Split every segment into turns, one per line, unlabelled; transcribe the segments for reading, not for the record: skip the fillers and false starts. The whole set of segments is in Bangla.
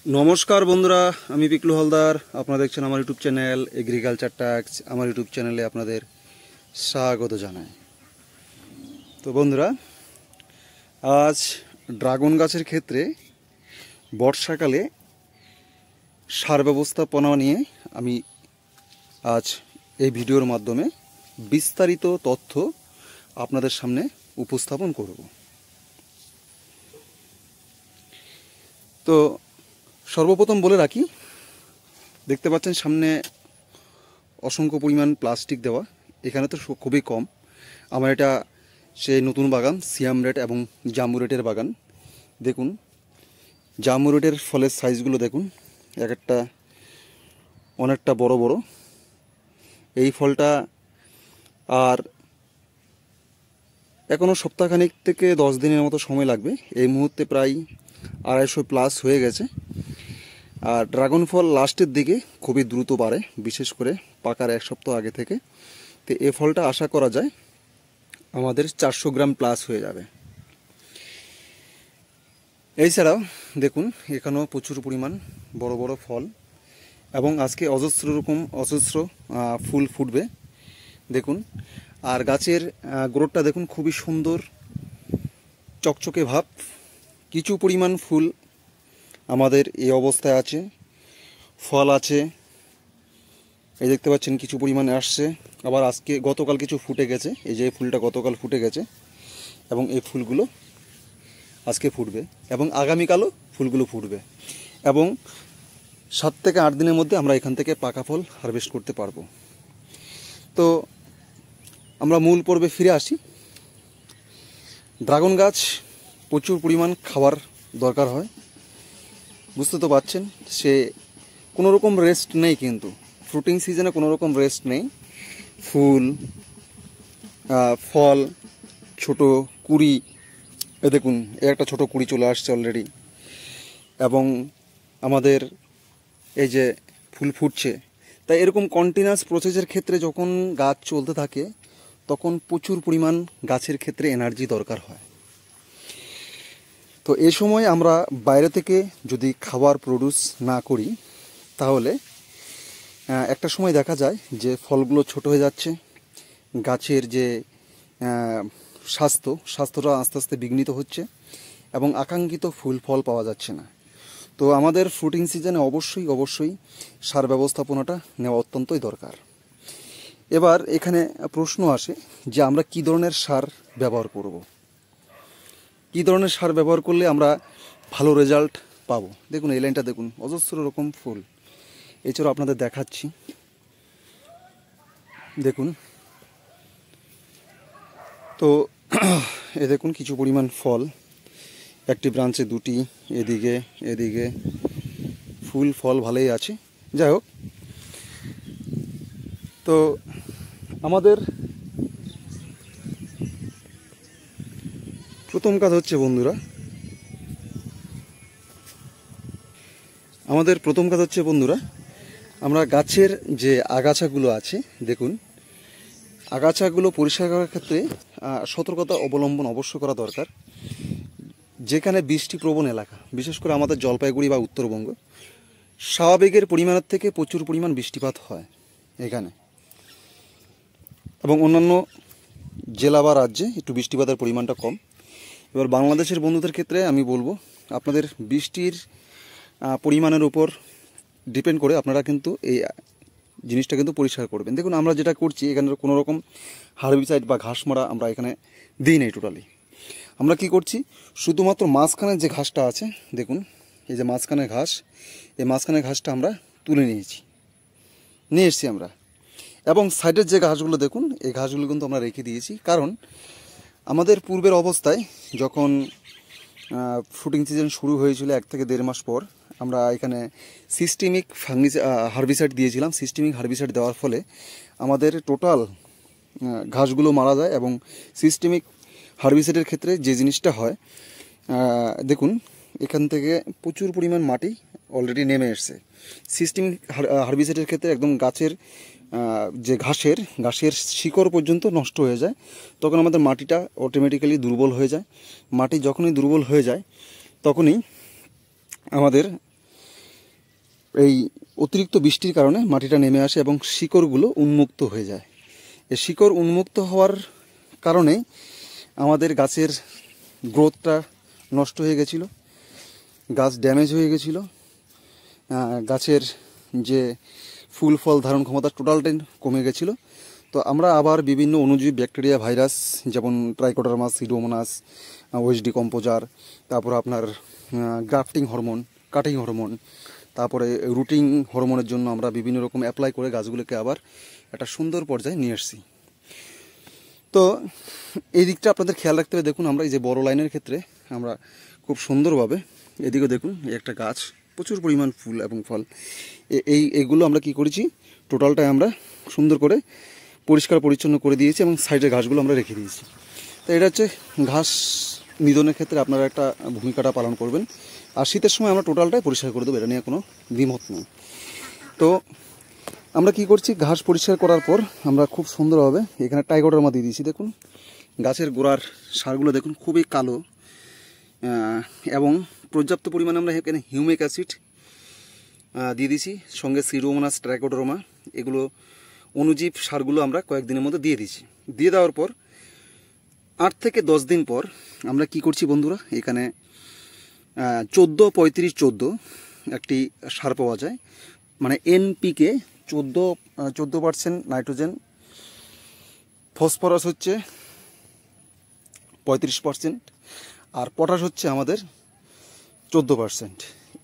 নমস্কার বন্ধুরা, আমি পিকলু হালদার। আপনারা দেখছেন আমার ইউটিউব চ্যানেল এগ্রিকালচার ট্যাক্স। আমার ইউটিউব চ্যানেলে আপনাদের স্বাগত জানাই। তো বন্ধুরা, আজ ড্রাগন গাছের ক্ষেত্রে বর্ষাকালে সার ব্যবস্থাপনা নিয়ে আমি আজ এই ভিডিওর মাধ্যমে বিস্তারিত তথ্য আপনাদের সামনে উপস্থাপন করব। তো সর্বপ্রথম বলে রাখি, দেখতে পাচ্ছেন সামনে অসংখ্য পরিমাণ প্লাস্টিক দেওয়া। এখানে তো খুবই কম। আমার এটা সেই নতুন বাগান, সিয়াম রেড এবং জাম্বু রেডের বাগান। দেখুন জাম্বু রেডের ফলের সাইজগুলো দেখুন, এক একটা অনেকটা বড় বড়। এই ফলটা আর এখনও সপ্তাহখানিক থেকে 10 দিনের মতো সময় লাগবে। এই মুহূর্তে প্রায় 250 প্লাস হয়ে গেছে। আর ড্রাগন ফল লাস্টের দিকে খুবই দ্রুত বাড়ে, বিশেষ করে পাকার 1 সপ্তাহ আগে থেকে। তো এই ফলটা আশা করা যায় আমাদের 400 গ্রাম প্লাস হয়ে যাবে। এছাড়াও দেখুন এখানেও প্রচুর পরিমাণ বড় বড় ফল, এবং আজকে অজস্র ফুল ফুটবে দেখুন। আর গাছের গ্রোথটা দেখুন, খুবই সুন্দর চকচকে ভাব। কিছু পরিমাণ ফুল আমাদের এই অবস্থায় আছে, ফল আছে, এই দেখতে পাচ্ছেন কিছু পরিমাণে আসছে। আবার গতকাল কিছু ফুটে গেছে। এই যে এই ফুলটা গতকাল ফুটে গেছে, এবং এই ফুলগুলো আজকে ফুটবে, এবং আগামীকালও ফুলগুলো ফুটবে। এবং 7 থেকে 8 দিনের মধ্যে আমরা এখান থেকে পাকা ফল হারভেস্ট করতে পারবো। তো আমরা মূল পর্বে ফিরে আসি। ড্রাগন গাছ প্রচুর পরিমাণ খাবার দরকার হয়, বুঝতে তো পারছেন। সে কোনো রকম রেস্ট নেই, কিন্তু ফ্রুটিং সিজনে কোনো রকম রেস্ট নেই। ফুল, ফল, ছোট কুড়ি, এ দেখুন একটা ছোট কুড়ি চলে আসছে অলরেডি। এবং আমাদের এই যে ফুল ফুটছে। তাই এরকম কন্টিনিউয়াস প্রসেসের ক্ষেত্রে যখন গাছ চলতে থাকে, তখন প্রচুর পরিমাণ গাছের ক্ষেত্রে এনার্জি দরকার হয়। তো এই সময় আমরা বাইরে থেকে যদি খাবার প্রডিউস না করি, তাহলে একটা সময় দেখা যায় যে ফলগুলো ছোট হয়ে যাচ্ছে, গাছের যে স্বাস্থ্যটা আস্তে আস্তে বিঘ্নিত হচ্ছে, এবং আকাঙ্ক্ষিত ফুল ফল পাওয়া যাচ্ছে না। তো আমাদের ফ্রুটিং সিজনে অবশ্যই সার ব্যবস্থাপনাটা নেওয়া অত্যন্তই দরকার। এবার এখানে প্রশ্ন আসে যে আমরা কী ধরনের সার ব্যবহার করব, কী ধরনের সার ব্যবহার করলে আমরা ভালো রেজাল্ট পাবো। দেখুন এই লাইনটা দেখুন, অজস্র রকম ফুল। এছাড়াও আপনাদের দেখাচ্ছি, দেখুন। তো এ দেখুন কিছু পরিমাণ ফল, একটি ব্রাঞ্চে 2টি, এদিকে ফুল ফল ভালোই আছে। যাই হোক, তো আমাদের প্রথম কাজ হচ্ছে বন্ধুরা, আমরা গাছের যে আগাছাগুলো আছে, দেখুন আগাছাগুলো পরিষ্কার করার ক্ষেত্রে সতর্কতা অবলম্বন অবশ্য করা দরকার। যেখানে বৃষ্টিপ্রবণ এলাকা, বিশেষ করে আমাদের জলপাইগুড়ি বা উত্তরবঙ্গ, স্বাভাবিকের পরিমাণের থেকে প্রচুর পরিমাণ বৃষ্টিপাত হয় এখানে, এবং অন্যান্য জেলা বা রাজ্যে একটু বৃষ্টিপাতের পরিমাণটা কম। এবার বাংলাদেশের বন্ধুদের ক্ষেত্রে আমি বলবো, আপনাদের বৃষ্টির পরিমাণের উপর ডিপেন্ড করে আপনারা কিন্তু এই জিনিসটা কিন্তু পরিষ্কার করবেন। দেখুন আমরা যেটা করছি, এখানে কোনো রকম হার্বিসাইড বা ঘাস মারা আমরা এখানে দিই নাই টোটালি। আমরা কি করছি, শুধুমাত্র মাঝখানের যে ঘাসটা আছে, দেখুন এই যে মাঝখানের ঘাস, এই মাঝখানের ঘাসটা আমরা তুলে নিয়ে এসেছি আমরা। এবং সাইডের যে ঘাসগুলো দেখুন, এই ঘাসগুলো কিন্তু আমরা রেখে দিয়েছি। কারণ আমাদের পূর্বের অবস্থায় যখন ফ্রুটিং সিজন শুরু হয়েছিল 1 থেকে 1.5 মাস পর, আমরা এখানে সিস্টেমিক হার্বিসাইড দিয়েছিলাম। সিস্টেমিক হার্বিসাইড দেওয়ার ফলে আমাদের টোটাল ঘাসগুলো মারা যায়। এবং সিস্টেমিক হার্বিসাইডের ক্ষেত্রে যে জিনিসটা হয়, দেখুন এখান থেকে প্রচুর পরিমাণ মাটি অলরেডি নেমে এসছে। সিস্টেমিক হার্বিসাইডের ক্ষেত্রে একদম গাছের যে ঘাসের শিকড় পর্যন্ত নষ্ট হয়ে যায়। তখন আমাদের মাটিটা অটোমেটিক্যালি দুর্বল হয়ে যায়। মাটি যখনই দুর্বল হয়ে যায়, তখনই আমাদের এই অতিরিক্ত বৃষ্টির কারণে মাটিটা নেমে আসে এবং শিকড়গুলো উন্মুক্ত হয়ে যায়। এই শিকড় উন্মুক্ত হওয়ার কারণে আমাদের গাছের গ্রোথটা নষ্ট হয়ে গেছিলো, গাছ ড্যামেজ হয়ে গেছিলো, গাছের যে ফুল ফল ধারণ ক্ষমতা টোটালটাই কমে গেছিলো। তো আমরা আবার বিভিন্ন অণুজীব ব্যাকটেরিয়া ভাইরাস যেমন ট্রাইকোডার্মাস, সিডোমোনাস, ওএসডি কম্পোজার, তারপর আপনার গ্রাফটিং হরমোন, কাটিং হরমোন, তারপরে রুটিং হরমোনের জন্য আমরা বিভিন্ন রকম অ্যাপ্লাই করে গাছগুলোকে আবার একটা সুন্দর পর্যায়ে নিয়ে আসছি। তো এই দিকটা আপনাদের খেয়াল রাখতে হবে। দেখুন আমরা এই যে বড় লাইনের ক্ষেত্রে আমরা খুব সুন্দরভাবে, এদিকেও দেখুন একটা গাছ প্রচুর পরিমাণ ফুল এবং ফল, এইগুলো আমরা কি করেছি, টোটালটাই আমরা সুন্দর করে পরিষ্কার পরিচ্ছন্ন করে দিয়েছি এবং সাইডের ঘাসগুলো আমরা রেখে দিয়েছি। তো এটা হচ্ছে ঘাস নিধনের ক্ষেত্রে আপনারা একটা ভূমিকাটা পালন করবেন। আর শীতের সময় আমরা টোটালটাই পরিষ্কার করে দেবো, এটা নিয়ে কোনো দ্বিমত নেই। তো আমরা কি করছি, ঘাস পরিষ্কার করার পর আমরা খুব সুন্দরভাবে এখানে টাইকোডার্মা দিয়ে দিয়েছি। দেখুন গাছের গোড়ার সারগুলো দেখুন খুবই কালো এবং পর্যাপ্ত পরিমাণে আমরা এখানে হিউমিক অ্যাসিড দিয়ে দিয়েছি, সঙ্গে সিডোমোনাস, ট্রাইকোডার্মা, এগুলো অণুজীব সারগুলো আমরা কয়েকদিনের মধ্যে দিয়ে দিয়েছি। দিয়ে দেওয়ার পর 8 থেকে 10 দিন পর আমরা কি করছি বন্ধুরা, এখানে 14-35-14 একটি সার পাওয়া যায়, মানে এনপিকে 14% নাইট্রোজেন, ফসফরাস হচ্ছে 35% আর পটাশ হচ্ছে আমাদের 14%।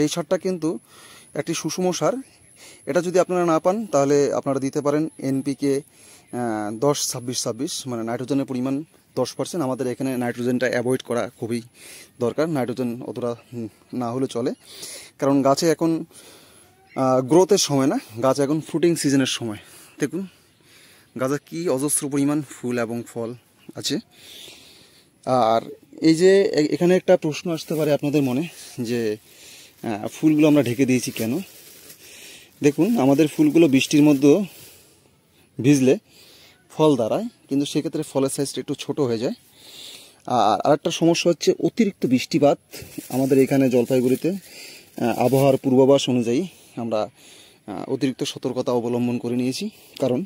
এই সারটা কিন্তু একটি সুষম সার। এটা যদি আপনারা না পান তাহলে আপনারা দিতে পারেন এনপিকে 10-26-26, মানে নাইট্রোজেনের পরিমাণ 10%। আমাদের এখানে নাইট্রোজেনটা অ্যাভয়েড করা খুবই দরকার, নাইট্রোজেন অতটা না হলে চলে, কারণ গাছে এখন গ্রোথের সময় না, গাছ এখন ফ্রুটিং সিজনের সময়। দেখুন গাছে কি অজস্র পরিমাণ ফুল এবং ফল আছে। আর এই যে এখানে একটা প্রশ্ন আসতে পারে আপনাদের মনে যে ফুলগুলো আমরা ঢেকে দিয়েছি কেন। দেখুন আমাদের ফুলগুলো বৃষ্টির মধ্যেও ভিজলে ফল দাঁড়ায়, কিন্তু সেক্ষেত্রে ফলের সাইজটা একটু ছোট হয়ে যায়। আর আরেকটা সমস্যা হচ্ছে অতিরিক্ত বৃষ্টিপাত। আমাদের এখানে জলপাইগুড়িতে আবহাওয়ার পূর্বাভাস অনুযায়ী আমরা অতিরিক্ত সতর্কতা অবলম্বন করে নিয়েছি, কারণ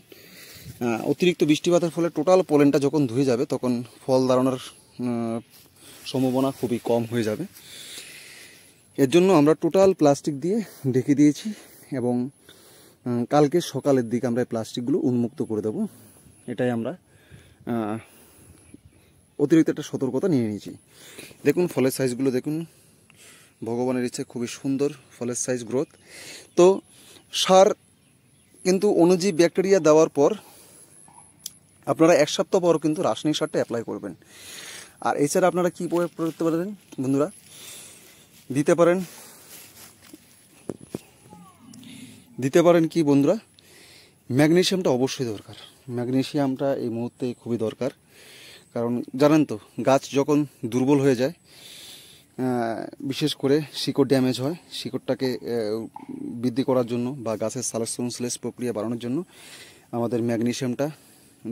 অতিরিক্ত বৃষ্টিপাতের ফলে টোটাল পোলেনটা যখন ধুয়ে যাবে তখন ফল দাঁড়ানোর সম্ভাবনা খুবই কম হয়ে যাবে। এর জন্য আমরা টোটাল প্লাস্টিক দিয়ে ঢেকে দিয়েছি এবং কালকে সকালের দিকে আমরা এই প্লাস্টিকগুলো উন্মুক্ত করে দেব। এটাই আমরা অতিরিক্ত একটা সতর্কতা নিয়ে নিয়েছি। দেখুন ফলের সাইজগুলো দেখুন, ভগবানের ইচ্ছে খুবই সুন্দর ফলের সাইজ গ্রোথ। তো সার কিন্তু অণুজীব ব্যাকটেরিয়া দেওয়ার পর আপনারা 1 সপ্তাহ পর কিন্তু রাসায়নিক সারটা অ্যাপ্লাই করবেন। আর এছাড়া আপনারা কী প্রয়োগ করতে পারেন বন্ধুরা, দিতে পারেন কি বন্ধুরা, ম্যাগনেসিয়ামটা অবশ্যই দরকার। ম্যাগনেসিয়ামটা এই মুহূর্তে খুবই দরকার, কারণ জানেন তো গাছ যখন দুর্বল হয়ে যায়, বিশেষ করে শিকড় ড্যামেজ হয়, শিকড়টাকে বৃদ্ধি করার জন্য বা গাছের সালোকসংশ্লেষ প্রক্রিয়া বাড়ানোর জন্য আমাদের ম্যাগনেসিয়ামটা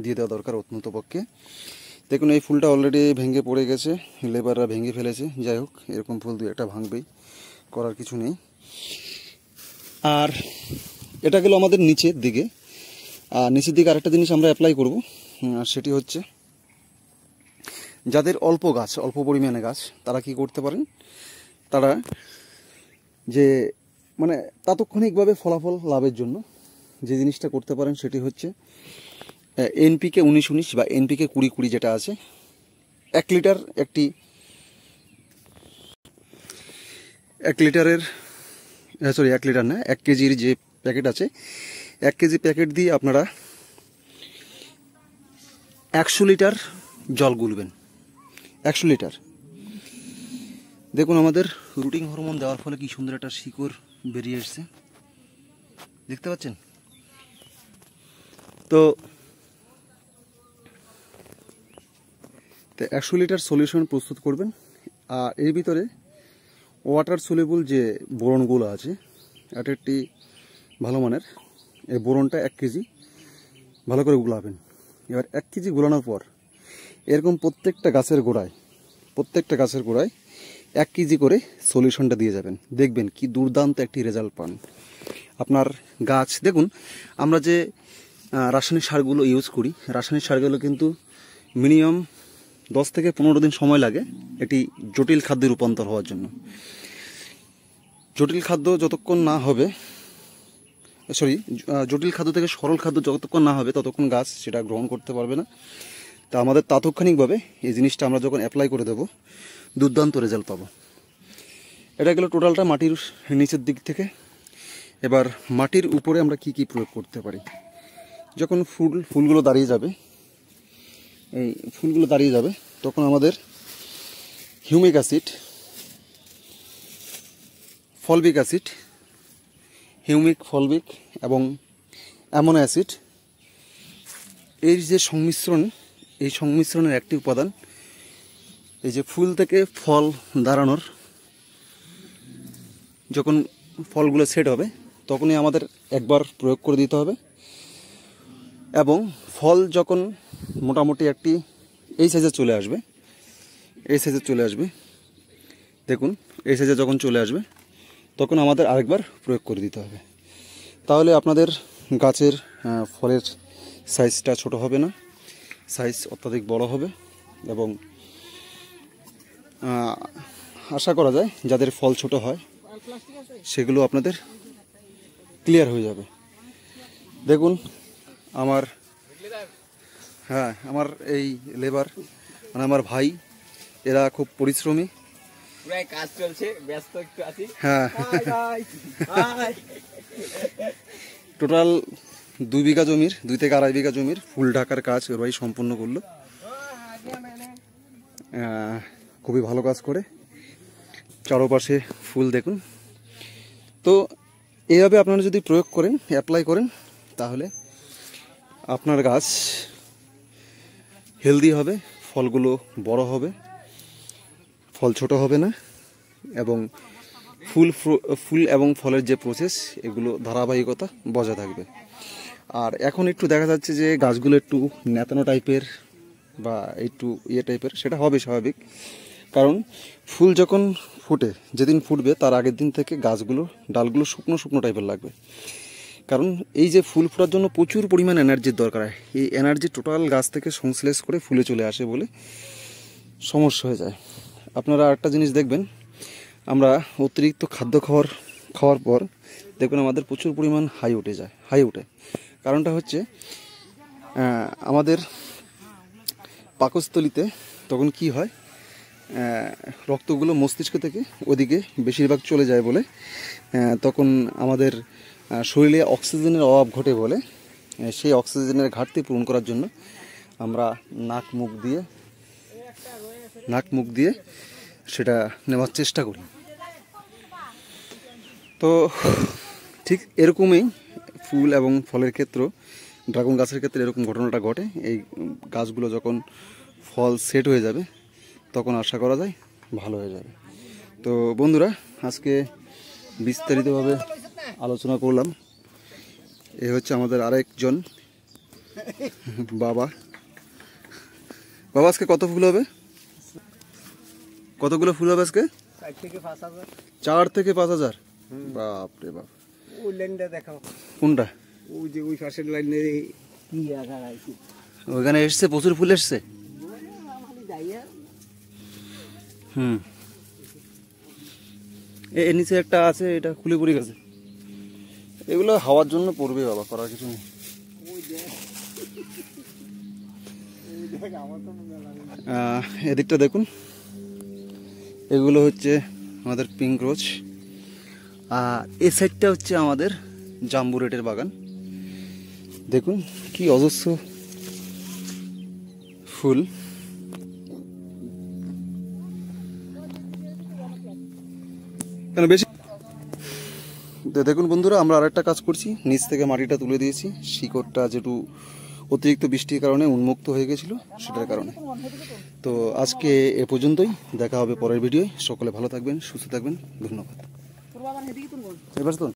দিয়ে দেওয়া দরকার অত্যন্ত পক্ষে। দেখুন এই ফুলটা অলরেডি ভেঙে পড়ে গেছে, লেবাররা ভেঙে ফেলেছে। যাই হোক, এরকম ফুল 2-1টা ভাঙবেই, করার কিছু নেই। আর এটা গেল আমাদের নিচের দিকে। আর নিচের দিকে আরেকটা জিনিস আমরা অ্যাপ্লাই করব, সেটি হচ্ছে যাদের অল্প গাছ, অল্প পরিমাণে গাছ, তারা কি করতে পারেন, তারা যে মানে তাৎক্ষণিকভাবে ফলাফল লাভের জন্য যে জিনিসটা করতে পারেন সেটি হচ্ছে এনপিকে 19-19 বা এনপিকে 20-20 যেটা আছে, 1 লিটার 1 লিটার না, 1 কেজির যে প্যাকেট আছে, 1 কেজি প্যাকেট দিয়ে আপনারা 100 লিটার জল গুলবেন। 100 লিটার। দেখুন আমাদের রুটিং হরমোন দেওয়ার ফলে কি সুন্দর একটা শিকড় বেরিয়ে এসছে, দেখতে পাচ্ছেন তো। 100 লিটার সলিউশন প্রস্তুত করবেন। আর এর ভিতরে ওয়াটার সলিউবল যে বোরনগুলো আছে, এটা একটি ভালো মানের, এই বোরনটা 1 কেজি ভালো করে গুলাবেন। এবার 1 কেজি গুলানোর পর এরকম প্রত্যেকটা গাছের গোড়ায় 1 কেজি করে সলিউশনটা দিয়ে যাবেন। দেখবেন কি দুর্দান্ত একটি রেজাল্ট পান। আপনার গাছ দেখুন, আমরা যে রাসায়নিক সারগুলো ইউজ করি, রাসায়নিক সারগুলো কিন্তু মিনিমাম 10 থেকে 15 দিন সময় লাগে এটি জটিল খাদ্যে রূপান্তর হওয়ার জন্য। জটিল খাদ্য যতক্ষণ না হবে, জটিল খাদ্য থেকে সরল খাদ্য যতক্ষণ না হবে ততক্ষণ গাছ সেটা গ্রহণ করতে পারবে না। তা আমাদের তাৎক্ষণিকভাবে এই জিনিসটা আমরা যখন অ্যাপ্লাই করে দেব, দুর্দান্ত রেজাল্ট পাবো। এটা গেল টোটালটা মাটির নিচের দিক থেকে। এবার মাটির উপরে আমরা কি কি প্রয়োগ করতে পারি। যখন ফুলগুলো দাঁড়িয়ে যাবে, এই ফুলগুলো দাঁড়িয়ে যাবে, তখন আমাদের হিউমিক অ্যাসিড, ফলবিক অ্যাসিড, হিউমিক, ফলবিক এবং অ্যামোনো অ্যাসিড, এর যে সংমিশ্রণ, এই সংমিশ্রণের একটি উপাদান এই যে ফুল থেকে ফল দাঁড়ানোর, যখন ফলগুলো সেট হবে তখনই আমাদের একবার প্রয়োগ করে দিতে হবে। এবং ফল যখন মোটামুটি একটি এই সাইজে চলে আসবে, দেখুন এই সাইজে যখন চলে আসবে তখন আমাদের আরেকবার প্রয়োগ করে দিতে হবে। তাহলে আপনাদের গাছের ফলের সাইজটা ছোট হবে না, সাইজ অত্যাধিক বড় হবে এবং আশা করা যায় যাদের ফল ছোট হয় সেগুলো আপনাদের ক্লিয়ার হয়ে যাবে। দেখুন আমার এই লেবার মানে আমার ভাই, এরা খুব পরিশ্রমী।
কাজ চলছে, ব্যস্ত একটু আছি।
হ্যাঁ, টোটাল 2 বিঘা জমির, 2 থেকে 2.5 বিঘা জমির ফুল ঢাকার কাজ ওর ভাই সম্পূর্ণ করলো। খুবই ভালো কাজ করে, চারপাশে ফুল দেখুন। তো এইভাবে আপনারা যদি প্রয়োগ করেন, অ্যাপ্লাই করেন, তাহলে আপনার গাছ হেলদি হবে, ফলগুলো বড় হবে, ফল ছোট হবে না এবং ফুল এবং ফলের যে প্রসেস এগুলো ধারাবাহিকতা বজায় থাকবে। আর এখন একটু দেখা যাচ্ছে যে গাছগুলো একটু নেতানো টাইপের বা একটু টাইপের, সেটা হবে স্বাভাবিক। কারণ ফুল যখন ফুটে, যেদিন ফুটবে তার আগের দিন থেকে গাছগুলো ডালগুলো শুকনো শুকনো টাইপের লাগবে। কারণ এই যে ফুল ফোটার জন্য প্রচুর পরিমাণ এনার্জির দরকার হয়, এই এনার্জি টোটাল গাছ থেকে সংশ্লেষ করে ফুলে চলে আসে বলে সমস্যা হয়ে যায়। আপনারা একটা জিনিস দেখবেন, আমরা অতিরিক্ত খাদ্য খাওয়ার পর দেখবেন আমাদের প্রচুর পরিমাণ হাই ওঠে। কারণটা হচ্ছে আমাদের পাকস্থলিতে তখন কি হয়, রক্তগুলো মস্তিষ্ক থেকে ওদিকে বেশিরভাগ চলে যায় বলে তখন আমাদের শরীরে অক্সিজেনের অভাব ঘটে বলে সেই অক্সিজেনের ঘাটতি পূরণ করার জন্য আমরা নাক মুখ দিয়ে সেটা নেওয়ার চেষ্টা করি। তো ঠিক এরকমই ফুল এবং ফলের ক্ষেত্র, ড্রাগন গাছের ক্ষেত্রে এরকম ঘটনাটা ঘটে। এই গাছগুলো যখন ফল সেট হয়ে যাবে তখন আশা করা যায় ভালো হয়ে যাবে। তো বন্ধুরা, আজকে বিস্তারিতভাবে আলোচনা করলাম। এ হচ্ছে আমাদের আরেকজন বাবা। আজকে কত ফুল হবে? কতগুলো ফুল হবে আজকে? 4 থেকে 5,000। বাপরে বাপ।
ওই লাইনটা দেখাও।
কোনটা?
ওই যে ওই পাশের লাইনে
ওইখানে এসছে, প্রচুর ফুল এসছে। এর নিচে একটা আছে, এটা খুলে পড়ে গেছে। এগুলো হাওয়ার জন্য পড়বে বাবা, করার কিছু নেই। এদিকটা দেখুন, এগুলো হচ্ছে আমাদের পিঙ্ক রোজ। এই সাইডটা হচ্ছে আমাদের জাম্বু রেটের বাগান। দেখুন কি অজস্র ফুল। কেন বেশি দেখুন বন্ধুরা, আমরা আরেকটা কাজ করছি, নিচ থেকে মাটিটা তুলে দিয়েছি। শিকড়টা যেটু অতিরিক্ত বৃষ্টির কারণে উন্মুক্ত হয়ে গেছিল, সেটার কারণে। তো আজকে এ পর্যন্তই, দেখা হবে পরের ভিডিওয়। সকলে ভালো থাকবেন, সুস্থ থাকবেন, ধন্যবাদ। এবার তো